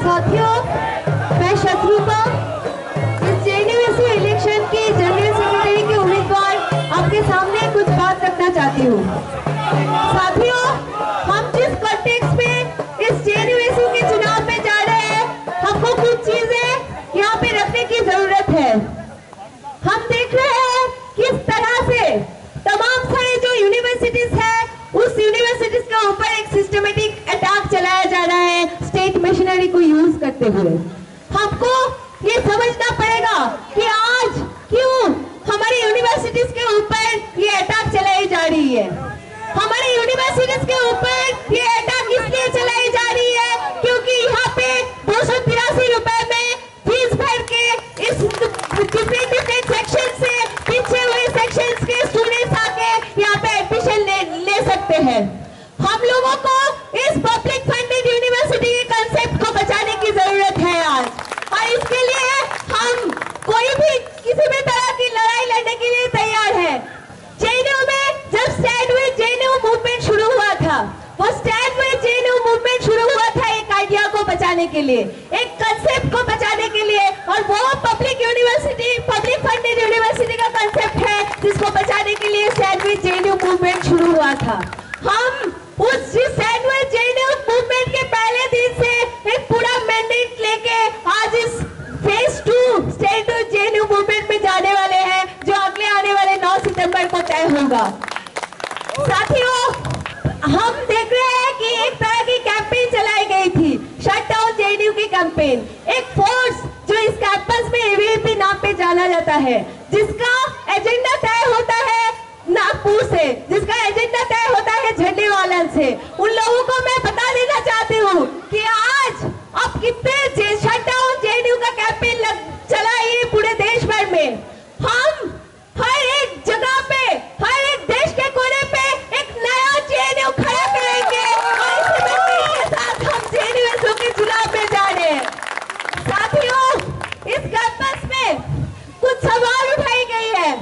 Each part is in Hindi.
साथियों, मैं शत्रुपा इस जेएनयू इलेक्शन की जनरल सेक्रेटरी के उम्मीदवार आपके सामने कुछ बात रखना चाहती हूँ। साथियों, हम जिस कॉन्टेक्स्ट में इस जेएनयू के चुनाव में जा रहे हैं, हमको कुछ चीजें यहाँ पे रखने की जरूरत है। हम देख रहे हैं किस तरह से तमाम सारे जो यूनिवर्सिटीज है, उस यूनिवर्सिटीज के ऊपर एक सिस्टमेटिक अटैक चलाया जा रहा है स्टेट मशीनरी को यूज करते हुए। हमको ये समझना पड़ेगा कि आज क्यों हमारी यूनिवर्सिटीज के ऊपर ये अटैक चलाई जा रही है। हमारी यूनिवर्सिटीज के ऊपर ये अटैक इसलिए चलाई जा रही है क्योंकि यहाँ पे 283 रुपए में फीस भर के इस डिफरेंट सेक्शन से पीछे हुए सेक्शंस के स्टूडेंट्स आके यहाँ पे एडमिशन ले सकते हैं। हम लोगों को इस पब्लिक फंडेड यूनिवर्सिटी के कंसेप्ट को बचाने की जरूरत है आज, और इसके लिए हम कोई भी किसी भी तरह की लड़ाई लड़ने के लिए तैयार है। जेएनयू में जब स्टैंड विद जेएनयू मूवमेंट शुरू हुआ था, वो स्टैंड विद जेएनयू मूवमेंट शुरू हुआ था एक आइडिया को बचाने के लिए, एक कंसेप्ट को बचाने के लिए, और वो public university, public funded university का कंसेप्ट है जिसको बचाने के लिए स्टैंड विद जेएनयू मूवमेंट शुरू हुआ था। हम उस स्टैंड विद जेएनयू मूवमेंट के पहले दिन से एक पूरा मैंडेट लेके आज इस phase 2 stand with JNU movement में जाने वाले हैं, जो अगले आने वाले 9 सितंबर को तय होगा। साथियों, हम देख रहे हैं कि एक तरह की कैंपेन चलाई गई थी, शट डाउन जेएनयू की कैंपेन। एक फोर्स जो इस कैंपस में एवीपी नाम पे जाना जाता है, जिसका एजेंडा तय होता है नागपुर से, जिसका एजेंडा तय होता है झंडेवालन से। उन लोगों को मैं बता देना चाहती हूँ कि आज अब कितने शट डाउन जेएनयू का कैंपेन चला है पूरे देश भर में। हम हर एक जगह पे, हर एक देश के कोने पे एक नया जेएनयू खड़ा करेंगे, और इसी मंत्री के साथ हम जेएनयू के चुनाव में जा रहे हैं। साथियों, इस कैंपस में कुछ सवाल उठाई गई है,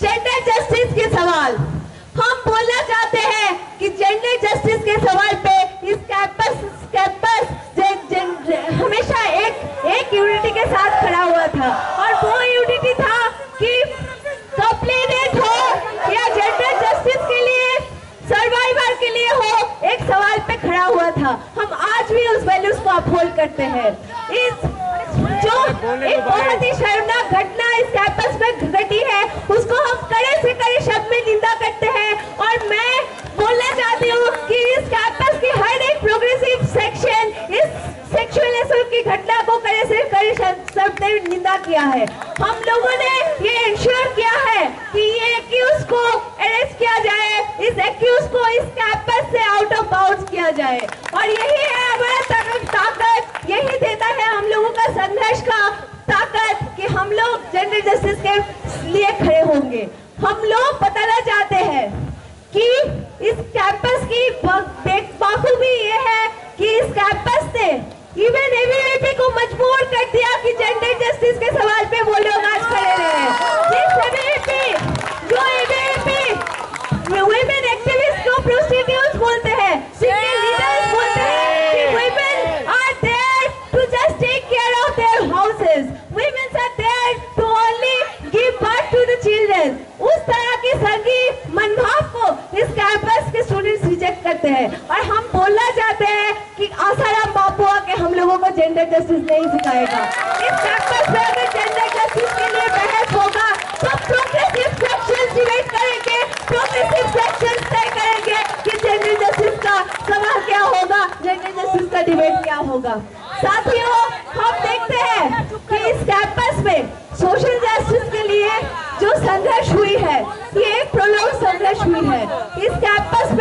जेंडर जस्टिस के सवाल। हम बोलना चाहते हैं कि जेंडर जस्टिस के सवाल पे इस कैंपस हमेशा एक यूनिटी के साथ खड़ा हुआ था, और वो यूनिटी था कि कंप्लेनेंट हो या जेंडर जस्टिस के लिए, सर्वाइवर के लिए हो, एक सवाल पे खड़ा हुआ था। हम आज भी उस वैल्यूज को अपहोल्ड करते हैं। इस जो एक बहुत ही शर्मनाक घटना इस कैंपस में घटी है, उसको हम कड़े से कड़े शब्द में निंदा करते हैं, और मैं बोलना चाहती हूँ कि इस कैंपस की हर एक प्रोग्रेसिव सेक्शन इस सेक्सुअल असॉल्ट की घटना को कड़े से कड़े शब्द में निंदा किया है। हम लोगों ने ये इंश्योर किया है कि ये एक्यूज को अरेस्ट किया जाए, इस एक्यूज को इस कैंपस से आउट ऑफ बाउंड्स किया जाए, और यही है हमारा ताकत, यही देता है हम लोगों का संघर्ष का ताकत कि हम लोग जेंडर जस्टिस के लिए खड़े होंगे। हम लोग बताना चाहते हैं कि इस कैंपस की बाखूबी ये है कि इस कैंपस ने इवन एबीवीपी को मजबूर कर दिया कि जेंडर जस्टिस के सवाल पे वो लोग आज खड़े रहे। जो एबीवीपी वुमेन एक्टिविस्ट को प्रोस्टिट्यूट्स बोलते हैं, जिनके लीडर्स बोलते हैं कि women are there to just take care of their houses, women are there to only give birth to the children, उस तरह की संगी मनोभाव को इस कैंपस के स्टूडेंट्स रिजेक्ट करते हैं। और हम बोलना चाहते हैं कि आसाराम बापू आके हम लोगों को जेंडर जस्टिस नहीं सिखाएगा। इस कैंपस में अगर जेंडर जस्टिस के लिए बहस होगा तो प्रोग्रेसिव सेक्शंस डिबेट करेंगे, प्रोग्रेसिव सेक्शंस तय करेंगे कि जेंडर जस्टिस का सवाल क्या होगा, जेंडर जस्टिस का डिबेट क्या होगा। साथियों, हम देखते हैं कि इस कैंपस में सोशल जस्टिस के लिए जो संघर्ष हुई है, ये एक प्रोलॉन्ग संघर्ष हुई है। इस कैंपस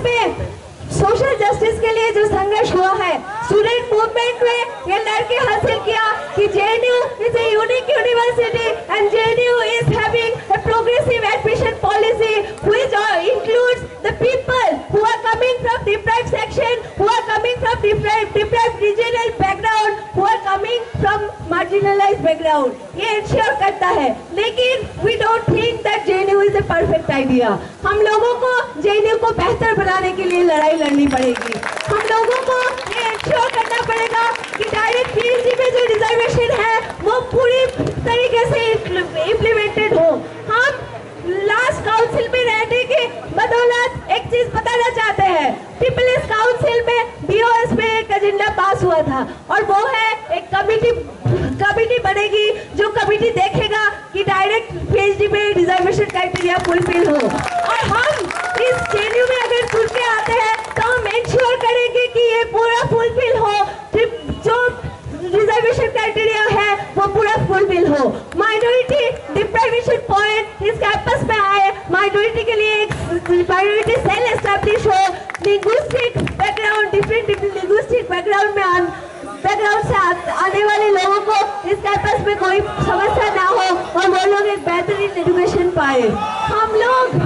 में सोशल जस्टिस के लिए जो संघर्ष हुआ है, स्टूडेंट मूवमेंट में ये लड़के हासिल किया कि JNU is a unique university and JNU is having a progressive admission policy which includes the people who are coming from deprived section, who are coming from deprived regional background, who are coming from marginalized background. ये इंश्योर करता है, लेकिन we don't think that JNU is a perfect idea. हम लोगों को JNU को बेहतर बनाने के लिए लड़ाई लड़नी पड़ेगी। हम लोगों को ये भी रिजर्वेशन है वो पूरी तरीके से इम्प्लीमेंटेड हो। हम लास्ट काउंसिल में रहने की बदौलत एक चीज बताना चाहते हैं, ट्रिपल एस काउंसिल में BOS में एक एजेंडा पास हुआ था और वो है एक कमिटी बनेगी जो कमिटी देखेगा कि डायरेक्ट PhD में रिजर्वेशन क्राइटेरिया फुलफिल हो। और हम इस JNU में अगर जुड़ के आते हैं तो हम इंश्योर करेंगे कि ये पूरा फुलफिल हो, जो रिजर्वेशन क्राइटेरिया है वो पूरा फुलफिल हो। माइनॉरिटी डिप्राइवेशन पॉइंट इस कैंपस में आए, माइनॉरिटी के लिए एक माइनॉरिटी सेल एस्टैब्लिश हो, linguistic background different linguistic background से आने वाले लोगों को इस कैंपस में कोई समस्या ना हो और वो लोग एक बेहतरीन एजुकेशन पाए। हम लोग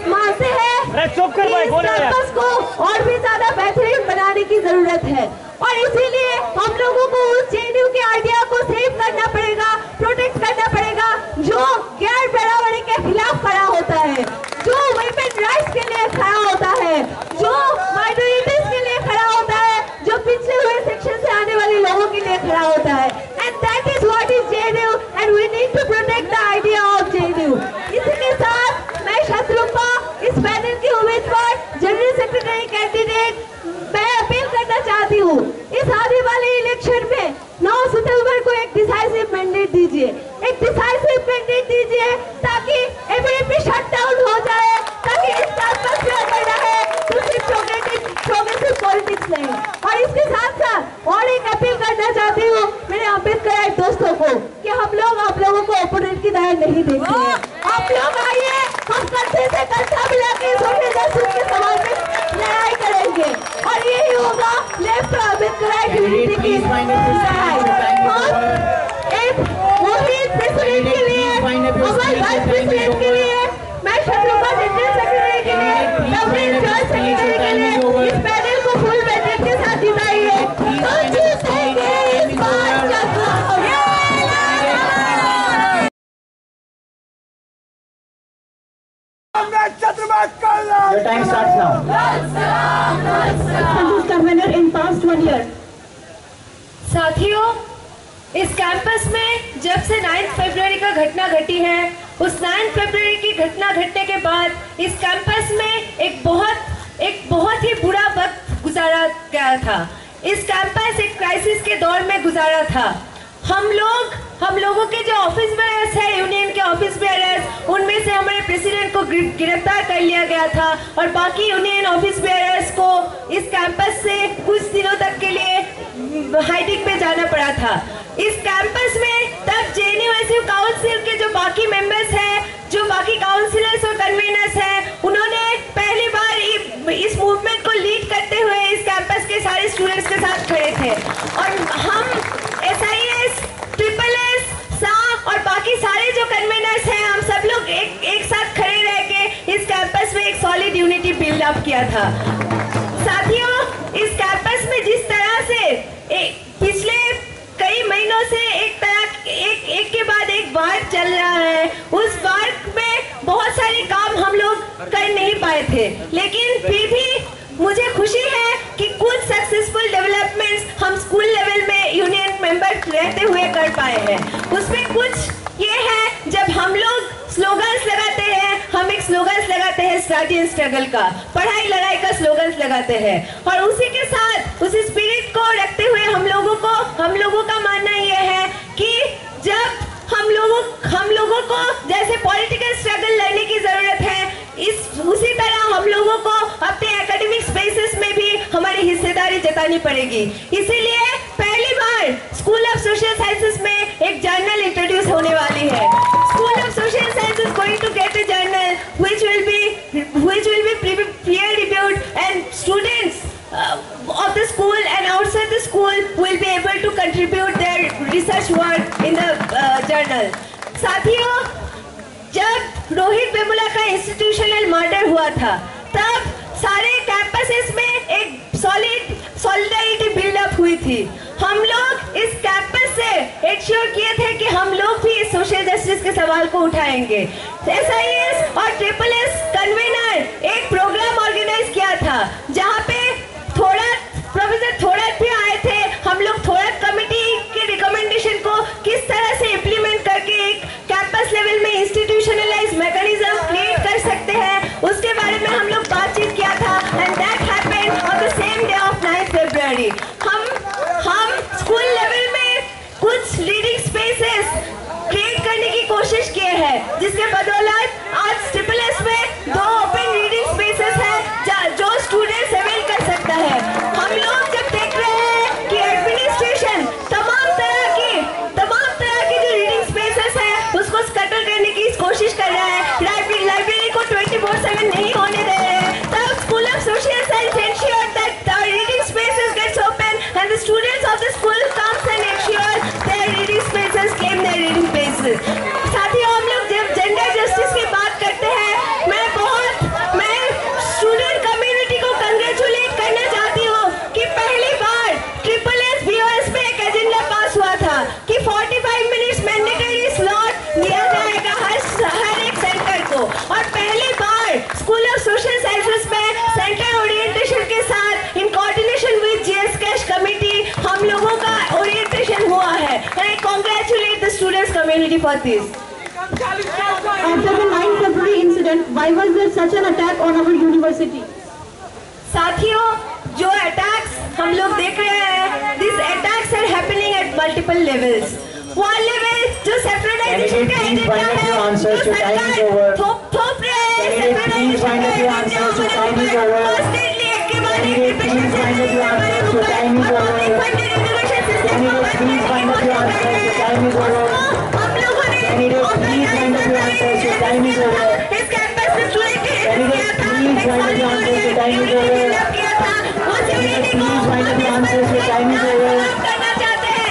मानते हैं कि इस कैंपस को और भी ज्यादा बेहतरीन बनाने की जरूरत है और इसीलिए हम लोगों को उस JNU के आइडिया को सेव करना पड़ेगा, प्रोटेक्ट करना पड़ेगा, जो गैर बराबरी के खिलाफ खड़ा होता है, जो वुमेन राइट्स के लिए खड़ा होता है, जो माइनॉरिटीज के लिए खड़ा होता है, जो पिछले हुए सेक्शन से आने वाले लोगों के लिए खड़ा होता है। And that is what is JNU and we need to protect the idea of JNU। इसी के साथ मैं शत्रुपा इस पैनल की उम्मीदवार जनरल सेक्रेटरी कैंडिडेट मैं अपील करना चाहती हूँ, इस आने वाले इलेक्शन में 9 सितंबर को एक डिसाइसिव मैंडेट दीजिए, एक डिसाइसिव मैंडेट दीजिए ताकि ABVP शटडाउन हो जाए, ताकि इस कैंपस में अगर रहे तो सिर्फ प्रोग्रेसिव पॉलिटिक्स नहीं। और इसके साथ साथ और एक अपील करना चाहती हूँ मेरे अम्बेडकर दोस्तों को कि हम लोग आप लोगों को ओपोनेंट की तरह नहीं देखते हैं। आप लोग आइए, हम कंधे से कंधा मिला के सोशल जस्टिस के सवाल में लड़ाई करेंगे और यही होगा लेफ्ट अम्बेडकर यूनिटी की लड़ाई। हम एक मोहित प्रेसिडेंट के लिए, हमारे वाइस प्रेसिडेंट के लिए, मैं शत्रुपा जनरल सेक्रेटरी के लिए, नवनीत जॉइंट सेक्रेटरी के लिए इस पैनल को फुल मैंडेट के साथ जिताइए। तो जीतेंगे इस बार Your time starts now. Convener in past 1 year. साथियों, इस कैंपस में जब से 9 फरवरी का घटना घटी है, उस 9 फरवरी की घटना घटने के बाद इस कैंपस में एक बहुत ही बुरा वक्त गुजारा गया था। इस कैंपस एक क्राइसिस के दौर में गुजारा था। हम लोगों के जो ऑफिस बेयर्स है, यूनियन के ऑफिस बेयर्स, उनमें से हमारे प्रेसिडेंट को गिरफ्तार कर लिया गया था और बाकी यूनियन ऑफिस बेयर्स को इस कैंपस से कुछ दिनों तक के लिए हाइडिंग पे जाना पड़ा था। इस कैंपस में तब JNU काउंसिल के जो बाकी मेंबर्स हैं, जो बाकी काउंसिलर्स और कन्वीनर्स हैं, उन्होंने पहली बार इस मूवमेंट को लीड करते हुए इस कैंपस के सारे स्टूडेंट्स के साथ खड़े थे और हम SIS, SSS, SA और बाकी सारे जो कन्वीनर्स हैं, हम सब लोग एक साथ खड़े रह के इस कैंपस में एक सॉलिड यूनिटी बिल्ड अप किया था। साथियों, इस कैंपस में जिस तरह से पिछले कई महीनों से एक के बाद एक वार चल रहा है, उस वार में बहुत सारे काम हम लोग कर नहीं पाए थे, लेकिन फिर भी मुझे खुशी है कि कुछ सक्सेसफुल डेवलपमेंट्स हम स्कूल लेवल में यूनियन मेंबर रहते हुए कर पाए हैं। उसमें कुछ ये है, जब हम लोग स्लोगन्स लगाते हैं, हम एक स्लोगन्स लगाते हैं स्टडी एंड स्ट्रगल का, पढ़ाई लड़ाई का स्लोगन्स लगाते हैं और उसी के साथ उस स्पिरिट को रखते हुए हम लोगों का मानना ये है कि जब हम लोगों को जैसे पॉलिटिकल स्ट्रगल लड़ने की जरूरत है, उसी तरह हम लोगों को अपने एकेडमिक स्पेसेस में भी हमारी हिस्सेदारी जतानी पड़ेगी। इसीलिए पहली बार स्कूल ऑफ सोशल साइंसेस में एक जर्नल इंट्रोड्यूस होने वाली है। School of social sciences going to get a journal which will be peer reviewed and students of the school and outside the school will be able to contribute their research work in the journal. साथियों, जब रोहित वेमुला का इंस्टीट्यूशनल मर्डर हुआ था, तब सारे कैंपसेस में एक सॉलिडारिटी बिल्डअप हुई थी। हम लोग इस कैंपस से एश्योर किए थे कि हम लोग भी इस सोशल जस्टिस के सवाल को उठाएंगे। SIS और SSS कन्वीनर एक प्रोग्राम ऑर्गेनाइज किया था, जहाँ पे प्रोफेसर थोड़ा भी आए थे। हम लोग थोड़ा कमेटी के रिकमेंडेशन स्टडी। हम स्कूल लेवल में कुछ रीडिंग स्पेसेस क्रिएट करने की कोशिश किए हैं, जिसके बदौलत आज SSS में 2 ओपन रीडिंग स्पेसेस हैं जो स्टूडेंट्स अवेल कर सकता है। हम लोग जब देख रहे हैं कि एडमिनिस्ट्रेशन तमाम तरह की जो रीडिंग स्पेसेस है उसको स्कैटर करने की कोशिश कर रहा है, लाइब्रेरी को 24/7 नहीं होने दे रहे हैं, तब school of social science ensure that the reading spaces gets open and the students of the school comes and ensure their reading spaces claim their reading spaces। साथियों, हम लोग जब जेंडर जस्टिस की बात करते हैं, मैं स्टूडेंट कम्युनिटी को कंग्रेचुलेट करना चाहती हूँ कि पहली बार SSS BOS में एक एजेंडा पास हुआ था कि 45 मिनट्स मैंडेटरी स्लॉट दिया जाएगा हर एक सेंटर को, और पहली बार स्कूल ऑफ सोशल साइंसेस में सेंटर ओरिएंटेशन के साथ in coordination with GS cash committee हम लोगों का ओरिएंटेशन हुआ है। I congratulate the students community for this। After the 9th February incident, why was there such an attack on our university? साथियों, जो अटैक्स हम लोग देख रहे हैं, these attacks are happening at multiple levels। One level जो सेपरेटाइजेशन का एजेंडा है, जो सरकार थोप रहे हैं सेपरेटाइजेशन का एजेंडा, कॉन्स्टेंटली एक के बाद एक repression system funded education system को हम लोगों ने इस कैंपस में स्टूडेंट के किया था, किया था, उस यूनिटी को करना चाहते हैं।